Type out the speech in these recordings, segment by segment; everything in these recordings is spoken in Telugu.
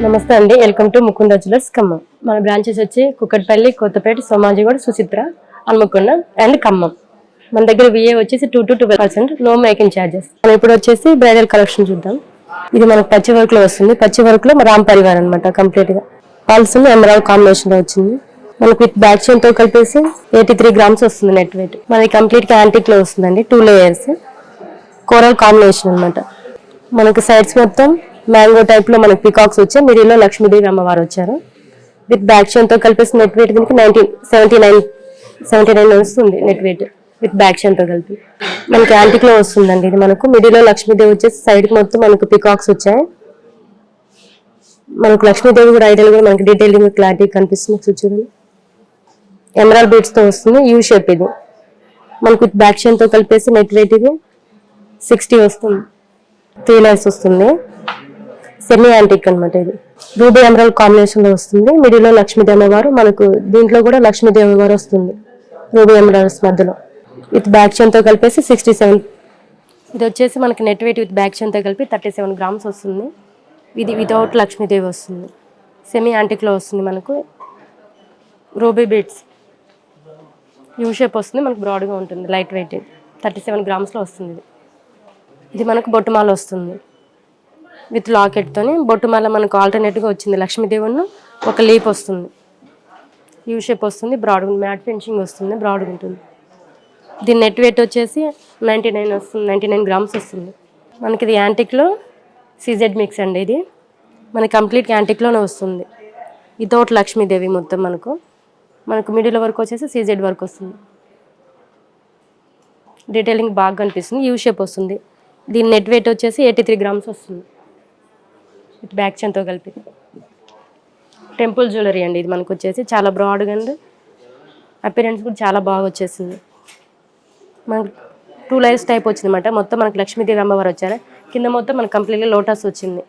నమస్తే అండి, welcome to Mukunda jewellers Khammam. మన బ్రాంచెస్ వచ్చి కుక్కట్పల్లి, కొత్తపేట, సోమాజిగూడ, సుచిత్ర, హన్మకొండ అండ్ ఖమ్మం. మన దగ్గర విఏ వచ్చేసి 2 to 12%, నో మేకింగ్ ఛార్జెస్. మనం ఇప్పుడు వచ్చేసి బ్రైడల్ కలెక్షన్ చూద్దాం. ఇది మనకు పచ్చి వర్క్ లో వస్తుంది. పచ్చి వర్క్ లో రామ్ పరివార్ అనమాట. కంప్లీట్ గా పల్స్ ఎమరాల్డ్ కాంబినేషన్ లో వచ్చింది. మనకు విత్ బ్యాక్ చైన్ తో కలిపేసి 83 grams వస్తుంది నెట్ వెయిట్. మనకి కంప్లీట్ గా యాంటిక్ లో వస్తుందండి. 2 layers కోరల్ కాంబినేషన్ అనమాట. మనకి సైడ్స్ మొత్తం మ్యాంగో టైప్ లో మనకి పికాక్స్ వచ్చాయి. మిడిల్ లో లక్ష్మీదేవి అమ్మవారు వచ్చారు. విత్ బ్యాక్ చైన్ తో కలిపేసి నెట్ వెయిట్ దీనికి 79 వస్తుంది net weight with back chain తో కలిపి. మనకి యాంటిక్ లో వస్తుందండి. ఇది మనకు మిడిల్ లో లక్ష్మీదేవి వచ్చేసి సైడ్ కి మొత్తం మనకు పికాక్స్ వచ్చాయి. మనకు లక్ష్మీదేవి కూడా ఐడియల్ కూడా మనకి డీటెయిలింగ్ క్లారిటీ కనిపిస్తుంది. చూడండి, ఎమరాల్డ్ బీడ్స్ తో వస్తుంది. యూ షేప్ ఇది మనకు విత్ బ్యాక్ చైన్ తో కలిపేసి నెట్ వెయిట్ ఇది 60 వస్తుంది. 3 layers వస్తుంది. సెమీ యాంటిక్ అనమాట. ఇది రూబీ ఎమరాల్డ్ కాంబినేషన్ లో వస్తుంది. మిడిల్ లో లక్ష్మీదేవి అమ్మవారు, మనకు దీంట్లో కూడా లక్ష్మీదేవి అమ్మవారు వస్తుంది రూబీ ఎమరాల్డ్స్ మధ్యలో. విత్ బ్యాక్ చైన్ తో కలిపేసి 67. ఇది వచ్చేసి మనకి net weight with back chain తో కలిపి 37 grams వస్తుంది. ఇది వితౌట్ లక్ష్మీదేవి వస్తుంది. సెమీ యాంటిక్ లో వస్తుంది. మనకు రూబీ బీడ్స్ యూ షేప్ వస్తుంది. మనకు బ్రాడ్ గా ఉంటుంది. లైట్ వెయిట్ 37 grams లో వస్తుంది. ఇది మనకు బొట్టుమాల వస్తుంది విత్ లాకెట్ తోని. బొట్టుమాల మనకు ఆల్టర్నేట్ గా వచ్చింది. లక్ష్మీదేవి ఒక లీప్ వస్తుంది. యూ షేప్ వస్తుంది. బ్రాడ్ మ్యాట్ ఫినిషింగ్ వస్తుంది. బ్రాడ్ ఉంటుంది. దీని నెట్ వెయిట్ వచ్చేసి 99 వస్తుంది. 99 grams వస్తుంది. మనకి ఇది యాంటిక్లో సీజెడ్ మిక్స్ అండి. ఇది మనకి కంప్లీట్ యాంటిక్లోనే వస్తుంది. వితౌట్ లక్ష్మీదేవి మొత్తం మనకు మిడిల్ వరకు వచ్చేసి సీజెడ్ వర్క్ వస్తుంది. డీటెయిలింగ్ బాగా కనిపిస్తుంది. యూ షేప్ వస్తుంది. దీని నెట్ వెయిట్ వచ్చేసి 83 grams వస్తుంది విత్ బ్యాక్ చైన్తో కలిపి. టెంపుల్ జ్యువెలరీ అండి. ఇది మనకు వచ్చేసి చాలా బ్రాడ్గా అండ్ అపిరెన్స్ కూడా చాలా బాగా వచ్చేసింది. మనకు 2 layers టైప్ వచ్చింది అనమాట. మొత్తం మనకు లక్ష్మీదేవి అమ్మవారు వచ్చారు. కింద మొత్తం మనకు కంప్లీట్గా లోటస్ వచ్చింది.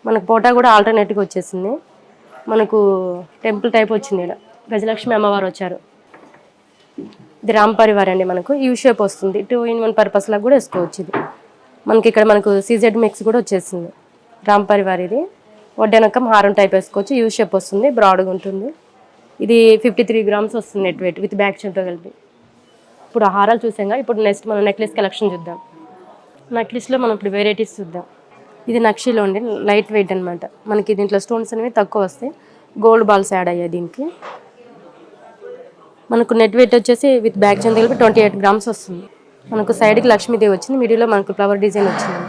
మనకు పోటా కూడా ఆల్టర్నేట్గా వచ్చేసింది. మనకు టెంపుల్ టైప్ వచ్చింది. ఇక్కడ గజలక్ష్మి అమ్మవారు వచ్చారు. ఇది రామ్ పరివార్ అండి. మనకు యూ షేప్ వస్తుంది. 2-in-1 పర్పస్ లాగా కూడా వేసుకోవచ్చు. ఇది మనకి ఇక్కడ మనకు సీజెడ్ మిక్స్ కూడా వచ్చేసింది. రామ్ పరివార్ ఇది వడ్డెనకం హారం టైప్ వేసుకోవచ్చు. యూ షేప్ వస్తుంది. బ్రాడ్గా ఉంటుంది. ఇది 53 grams వస్తుంది నెట్ వెయిట్ విత్ బ్యాక్ చైన్తో కలిపి. ఇప్పుడు హారాలు చూసాం. ఇప్పుడు నెక్స్ట్ మనం నెక్లెస్ కలెక్షన్ చూద్దాం. నెక్లెస్లో మనం ఇప్పుడు వెరైటీస్ చూద్దాం. ఇది నక్షిలో ఉండి లైట్ వెయిట్ అనమాట. మనకి దీంట్లో స్టోన్స్ అనేవి తక్కువ వస్తాయి. గోల్డ్ బాల్స్ యాడ్ అయ్యాయి దీనికి. మనకు నెట్ వెయిట్ వచ్చేసి విత్ బ్యాక్ చైన్ కలిపి 28 grams వస్తుంది. మనకు సైడ్కి లక్ష్మీదేవి వచ్చింది. మిడిల్లో మనకు ఫ్లవర్ డిజైన్ వచ్చింది.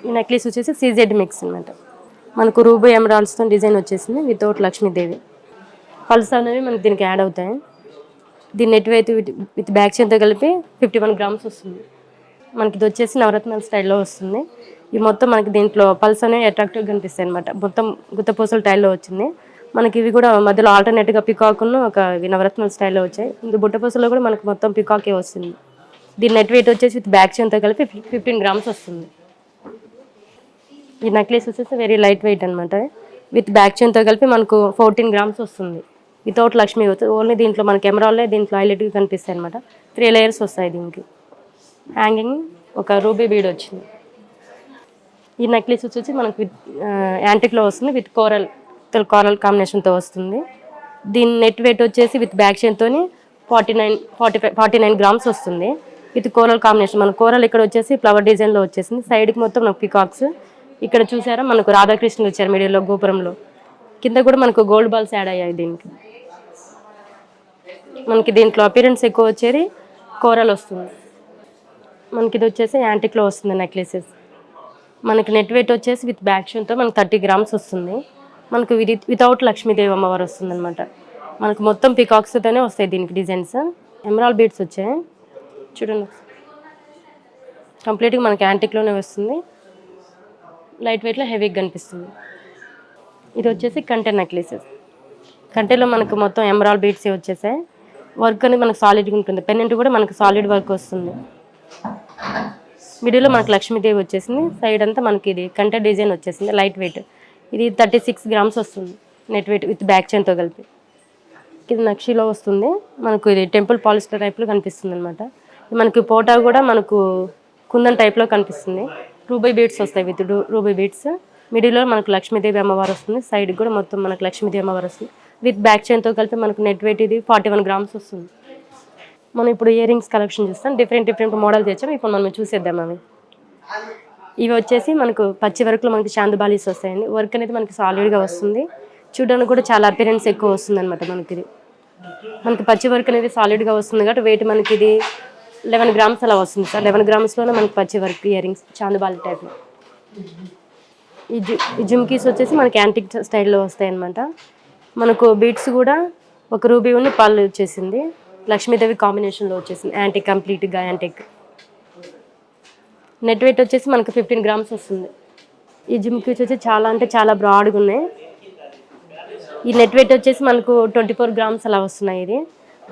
ఈ నెక్లెస్ వచ్చేసి సీజెడ్ మిక్స్ అనమాట. మనకు రూబీ ఎమరాల్డ్స్తో డిజైన్ వచ్చేసింది వితౌట్ లక్ష్మీదేవి. పల్స్ అనేవి మనకి దీనికి యాడ్ అవుతాయి. దీని నెట్ వెయిట్ విత్ బ్యాక్ చైన్తో కలిపి 51 grams వస్తుంది. మనకి ఇది వచ్చేసి నవరత్నాల స్టైల్లో వస్తుంది. ఈ మొత్తం మనకి దీంట్లో పల్స్ అనేవి అట్రాక్టివ్గా కనిపిస్తాయి అనమాట. మొత్తం గుత్తపూసల స్టైల్లో వచ్చింది. మనకి ఇవి కూడా మధ్యలో ఆల్టర్నేట్గా పికాక్ను ఒక నవరత్నాల స్టైల్లో వచ్చాయి. ఇది బుట్టపూసలో కూడా మనకు మొత్తం పికాకే వస్తుంది. దీని నెట్ వెయిట్ వచ్చేసి విత్ బ్యాక్ చైన్తో కలిపి 15 grams వస్తుంది. ఈ నెక్లెస్ వచ్చేసి వెరీ లైట్ వెయిట్ అనమాట. విత్ బ్యాక్ చైన్తో కలిపి మనకు 14 grams వస్తుంది. వితౌట్ లక్ష్మీ ఓన్లీ దీంట్లో మనకి ఎమరాల్డే దీంట్లో హైలైట్గా కనిపిస్తాయి అనమాట. 3 layers వస్తాయి దీనికి. హ్యాంగింగ్ ఒక రూబీ బీడ్ వచ్చింది. ఈ నెక్లెస్ వచ్చేసి మనకు విత్ యాంటిక్లో వస్తుంది. విత్ కోరల్ కాంబినేషన్తో వస్తుంది. దీని నెట్ వెయిట్ వచ్చేసి విత్ బ్యాక్ చైన్తో 49 grams వస్తుంది. With coral combination. మన కోరల్ ఇక్కడ వచ్చేసి ఫ్లవర్ డిజైన్లో వచ్చేసింది. సైడ్కి మొత్తం మనకు పికాక్స్. ఇక్కడ చూసారా మనకు రాధాకృష్ణులు వచ్చారు మిడిల్లో గోపురంలో. కింద కూడా మనకు గోల్డ్ బాల్స్ యాడ్ అయ్యాయి దీనికి. మనకి దీంట్లో అపిరెన్స్ ఎక్కువ వచ్చేది కోరల్ వస్తుంది. మనకి ఇది వచ్చేసి యాంటిక్లో వస్తుంది నెక్లెసెస్. మనకి నెట్ వెయిట్ వచ్చేసి విత్ బ్యాక్ చైన్తో మనకు 30 grams వస్తుంది. మనకు వితౌట్ లక్ష్మీదేవి అమ్మవారు వస్తుంది అనమాట. మనకు మొత్తం పికాక్స్తోనే వస్తాయి దీనికి డిజైన్స్. ఎమరాల్డ్ బీడ్స్ వచ్చాయి చూడండి. కంప్లీట్గా మనకి యాంటిక్లోనే వస్తుంది. లైట్ వెయిట్లో హెవీగా కనిపిస్తుంది. ఇది వచ్చేసి కంటె నెక్లెసెస్. కంటెలో మనకు మొత్తం ఎమరాల్డ్ బీడ్స్ వచ్చేసాయి. వర్క్ అనేది మనకు సాలిడ్గా ఉంటుంది. పెన్నెంట్ కూడా మనకు సాలిడ్ వర్క్ వస్తుంది. మిడిల్లో మనకు లక్ష్మీదేవి వచ్చేసింది. సైడ్ అంతా మనకి ఇది కంటె డిజైన్ వచ్చేసింది. Light weight. ఇది 36 grams వస్తుంది నెట్ వెయిట్ విత్ బ్యాక్ చైన్తో కలిపి. ఇది నక్షిలో వస్తుంది. మనకు ఇది టెంపుల్ పాలిస్టర్ టైప్లో కనిపిస్తుంది అనమాట. మనకి పోటా కూడా మనకు కుందన్ టైప్లో కనిపిస్తుంది. రూబీ బీడ్స్ వస్తాయి విత్ రూబీ బీడ్స్. మిడిల్లో మనకు లక్ష్మీదేవి అమ్మవారు వస్తుంది, సైడ్ కూడా మొత్తం మనకు లక్ష్మీదేవి అమ్మవారు వస్తుంది. విత్ బ్యాక్ చైన్తో కలిపి మనకు నెట్ వెయిట్ ఇది 41 గ్రామ్స్ వస్తుంది. మనం ఇప్పుడు ఇయర్ రింగ్స్ కలెక్షన్ చూస్తాం. డిఫరెంట్ మోడల్ తెచ్చాం, ఇప్పుడు మనం చూసేద్దాం అవి. ఇవి వచ్చేసి మనకు పచ్చి వర్క్లో మనకి చాందబాలీస్ వస్తాయండి. వర్క్ అనేది మనకి సాలిడ్గా వస్తుంది, చూడడానికి కూడా చాలా అపిరెన్స్ ఎక్కువ వస్తుంది అనమాట. మనకి పచ్చి వర్క్ అనేది సాలిడ్గా వస్తుంది కాబట్టి వెయిట్ మనకి ఇది 11 గ్రామ్స్ అలా వస్తుంది సార్. 11 గ్రామ్స్లోనే మనకి పచ్చి వర్క్ ఇయర్ రింగ్స్ చాందబాలి టైప్లో. ఈ జుమ్కీస్ వచ్చేసి మనకి యాంటిక్ స్టైల్లో వస్తాయి అనమాట. మనకు బీట్స్ కూడా ఒక రూబీ ఉన్న పళ్ళు వచ్చేసింది, లక్ష్మీదేవి కాంబినేషన్లో వచ్చేసింది, యాంటిక్ కంప్లీట్గా యాంటిక్. నెట్ వెయిట్ వచ్చేసి మనకు 15 గ్రామ్స్ వస్తుంది. ఈ జుమ్కీస్ వచ్చి చాలా అంటే చాలా బ్రాడ్గా ఉన్నాయి. ఈ నెట్ వెయిట్ వచ్చేసి మనకు 24 గ్రామ్స్ అలా వస్తున్నాయి. ఇది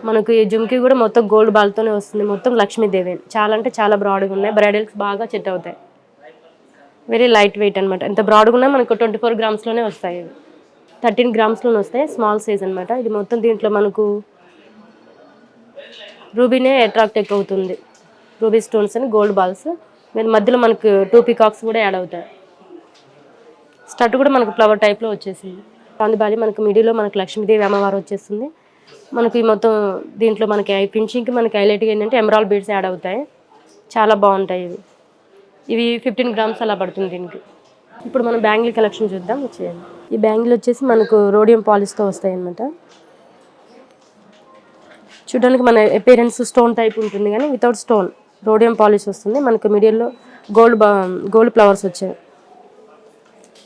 మనకు ఈ జుమ్కీ కూడా మొత్తం గోల్డ్ బాల్తోనే వస్తుంది, మొత్తం లక్ష్మీదేవి. చాలా అంటే చాలా బ్రాడ్గా ఉన్నాయి, బ్రైడల్స్ బాగా సెట్ అవుతాయి. వెరీ లైట్ వెయిట్ అనమాట. ఎంత బ్రాడ్గా ఉన్నా మనకు 24 గ్రామ్స్లోనే వస్తాయి. ఇవి 13 గ్రామ్స్లోనే వస్తాయి, స్మాల్ సైజ్ అనమాట. ఇది మొత్తం దీంట్లో మనకు రూబీనే అట్రాక్ట్ ఎక్కువ అవుతుంది, రూబీ స్టోన్స్ అని గోల్డ్ బాల్స్. మధ్యలో మనకు 2 పీకాక్స్ కూడా యాడ్ అవుతాయి. స్టడ్ కూడా మనకు ఫ్లవర్ టైప్లో వచ్చేసింది. చాందబాలి మనకు మిడిల్లో మనకు లక్ష్మీదేవి అమ్మవారు వచ్చేస్తుంది. మనకి మొత్తం దీంట్లో మనకి ఫినిషింగ్కి మనకి హైలైట్గా ఏంటంటే ఎమరాల్డ్ బీడ్స్ యాడ్ అవుతాయి, చాలా బాగుంటాయి. ఇవి 15 గ్రామ్స్ అలా పడుతుంది దీనికి. ఇప్పుడు మనం బ్యాంగిల్ కలెక్షన్ చూద్దాం, వచ్చేయండి. ఈ బ్యాంగిల్ వచ్చేసి మనకు రోడియం పాలిష్తో వస్తాయి అన్నమాట. చూడడానికి మన అపిరెన్స్ స్టోన్ టైప్ ఉంటుంది కానీ వితౌట్ స్టోన్, రోడియం పాలిష్ వస్తుంది. మనకు మిడిల్లో గోల్డ్ ఫ్లవర్స్ వచ్చాయి.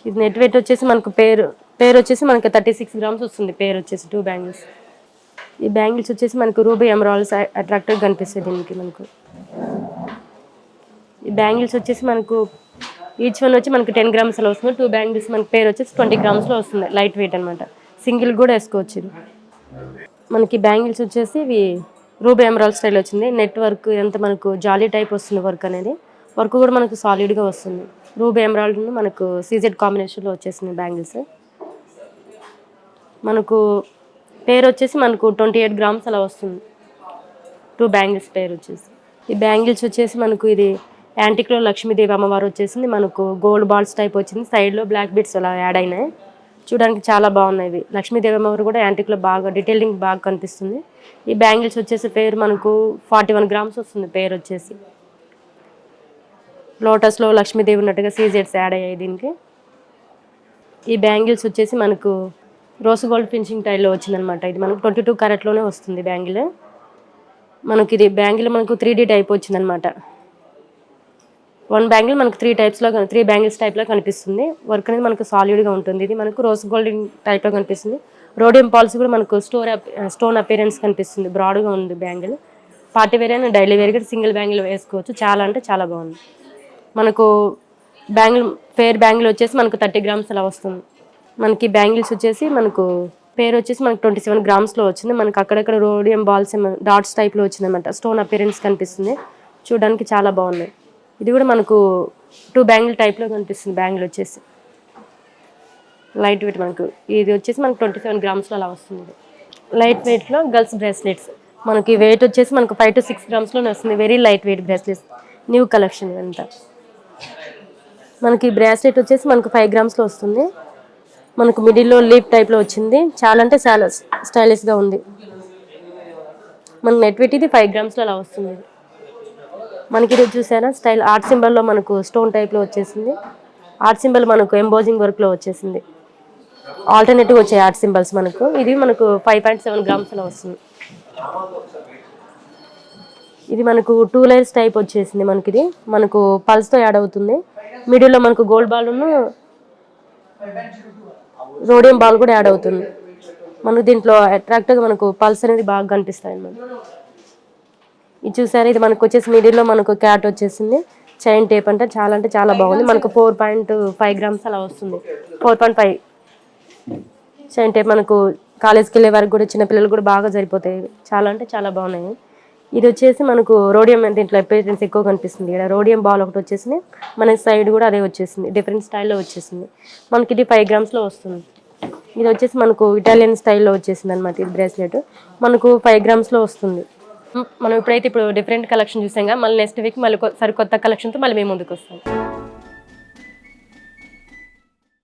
ఇది నెట్ వెయిట్ వచ్చేసి మనకు పేరు వచ్చేసి మనకి 36 గ్రామ్స్ వస్తుంది. పేరు వచ్చేసి 2 బ్యాంగిల్స్. ఈ బ్యాంగిల్స్ వచ్చేసి మనకు రూబీ ఎమరాల్డ్స్ అట్రాక్టివ్గా కనిపిస్తుంది దీనికి. మనకు ఈ బ్యాంగిల్స్ వచ్చేసి మనకు ఈచ్ వన్ వచ్చి మనకు 10 గ్రామ్స్ అలా వస్తుంది. 2 బ్యాంగిల్స్ మనకి పేరు వచ్చేసి 20 గ్రామ్స్లో వస్తుంది, లైట్ వెయిట్ అనమాట. సింగిల్ కూడా వేసుకోవచ్చు. మనకి బ్యాంగిల్స్ వచ్చేసి ఇవి రూబీ ఎమరాల్డ్ స్టైల్ వచ్చింది. నెట్ వర్క్ ఎంత మనకు జాలీ టైప్ వస్తుంది వర్క్ అనేది. వర్క్ కూడా మనకు సాలిడ్గా వస్తుంది. రూబీ ఎమరాల్డ్ మనకు సీజెడ్ కాంబినేషన్లో వచ్చేసింది బ్యాంగిల్స్. మనకు పేరు వచ్చేసి మనకు 28 గ్రామ్స్ అలా వస్తుంది, 2 బ్యాంగిల్స్ పేరు వచ్చేసి. ఈ బ్యాంగిల్స్ వచ్చేసి మనకు ఇది యాంటిక్లో లక్ష్మీదేవి అమ్మవారు వచ్చేసింది. మనకు గోల్డ్ బాల్స్ టైప్ వచ్చింది, సైడ్లో బ్లాక్ బిట్స్ అలా యాడ్ అయినాయి. చూడడానికి చాలా బాగున్నాయి. ఇవి లక్ష్మీదేవి అమ్మవారు కూడా యాంటిక్లో బాగా డీటెయిలింగ్ బాగా కనిపిస్తుంది. ఈ బ్యాంగిల్స్ వచ్చేసి పేరు మనకు 41 గ్రామ్స్ వస్తుంది. పేరు వచ్చేసి లోటస్లో లక్ష్మీదేవి ఉన్నట్టుగా సీజెడ్స్ యాడ్ అయ్యాయి దీనికి. ఈ బ్యాంగిల్స్ వచ్చేసి మనకు రోస్ గోల్డ్ ఫినిషింగ్ టైల్లో వచ్చిందనమాట. ఇది మనకు 22 క్యారెట్లోనే వస్తుంది బ్యాంగిల్. మనకి ఇది బ్యాంగిల్ మనకు 3D టైప్ వచ్చిందనమాట. 1 బ్యాంగిల్ మనకు 3 బ్యాంగిల్స్ టైప్లో కనిపిస్తుంది. వర్క్ అనేది మనకు సాలిడ్గా ఉంటుంది. ఇది మనకు రోస్ గోల్డ్ టైప్లో కనిపిస్తుంది. రోడియం పాల్స్ కూడా మనకు స్టోన్ అపిరెన్స్ కనిపిస్తుంది, బ్రాడ్గా ఉంది బ్యాంగిల్. పార్టీ వేర్ అయినా డైలీ వేర్గా సింగిల్ బ్యాంగిల్ వేసుకోవచ్చు, చాలా అంటే చాలా బాగుంది. మనకు ఫేర్ బ్యాంగిల్ వచ్చేసి మనకు 30 గ్రామ్స్ అలా వస్తుంది. మనకి బ్యాంగిల్స్ వచ్చేసి మనకు పేరు వచ్చేసి మనకు 27 గ్రామ్స్లో వచ్చింది. మనకు అక్కడక్కడ రోడియం బాల్స్ డాట్స్ టైప్లో వచ్చింది అనమాట. స్టోన్ అపిరెన్స్ కనిపిస్తుంది, చూడడానికి చాలా బాగున్నాయి. ఇది కూడా మనకు 2 బ్యాంగిల్ టైప్లో కనిపిస్తుంది. బ్యాంగిల్ వచ్చేసి లైట్ వెయిట్, మనకు ఇది వచ్చేసి మనకు 27 గ్రామ్స్లో అలా వస్తుంది. లైట్ వెయిట్లో గర్ల్స్ బ్రేస్లెట్స్ మనకి వెయిట్ వచ్చేసి మనకు 5 to 6 గ్రామ్స్లోనే వస్తుంది. Very light weight bracelets, new collection ఇదంతా. మనకి బ్రేస్లెట్ వచ్చేసి మనకు 5 గ్రామ్స్లో వస్తుంది. మనకు మిడిల్లో లీప్ టైప్లో వచ్చింది, చాలా అంటే చాలా స్టైలిష్గా ఉంది. మనకు నెట్ వెయిట్ ఇది 5 గ్రామ్స్లో అలా వస్తుంది. మనకి ఇది చూసారా స్టైల్ ఆర్ట్ సింబల్లో మనకు స్టోన్ టైప్లో వచ్చేసింది. ఆర్ట్ సింబల్ మనకు ఎంబోజింగ్ వర్క్లో వచ్చేసింది. ఆల్టర్నేటివ్ వచ్చాయి ఆర్ట్ సింబల్స్ మనకు. ఇది మనకు 5.7 గ్రామ్స్ అలా వస్తుంది. ఇది మనకు 2 లేయర్స్ టైప్ వచ్చేసింది. మనకి ఇది మనకు పల్స్తో యాడ్ అవుతుంది. మిడిల్లో మనకు గోల్డ్ బాల్ రోడియం బాల్ కూడా యాడ్ అవుతుంది. మనకు దీంట్లో అట్రాక్ట్గా మనకు పల్స్ అనేది బాగా కనిపిస్తాయి అన్నమాట. ఇది చూసారా, ఇది మనకు వచ్చేసి మిడిల్లో మనకు క్యాట్ వచ్చేసింది. చైన్ టేప్ అంటే చాలా బాగుంది. మనకు 4.5 గ్రామ్స్ అలా వస్తుంది. 4.5 చైన్ టేప్ మనకు కాలేజ్కి వెళ్ళే వరకు కూడా చిన్నపిల్లలు కూడా బాగా సరిపోతాయి. చాలా అంటే చాలా బాగున్నాయి. ఇది వచ్చేసి మనకు రోడియం, దీంట్లో అపిరెన్స్ ఎక్కువ కనిపిస్తుంది. ఇక్కడ రోడియం బాల్ ఒకటి వచ్చేసింది, మన సైడ్ కూడా అదే వచ్చేసింది, డిఫరెంట్ స్టైల్లో వచ్చేసింది. మనకి ఇది 5 గ్రామ్స్లో వస్తుంది. ఇది వచ్చేసి మనకు ఇటాలియన్ స్టైల్లో వచ్చేసింది అనమాట. ఇది బ్రేస్లెట్ మనకు 5 గ్రామ్స్లో వస్తుంది. మనం ఇప్పుడు డిఫరెంట్ కలెక్షన్ చూసాం కదా, మళ్ళీ నెక్స్ట్ వీక్ మళ్ళీ సరికొత్త కలెక్షన్తో మళ్ళీ మేము ముందుకు వస్తాం.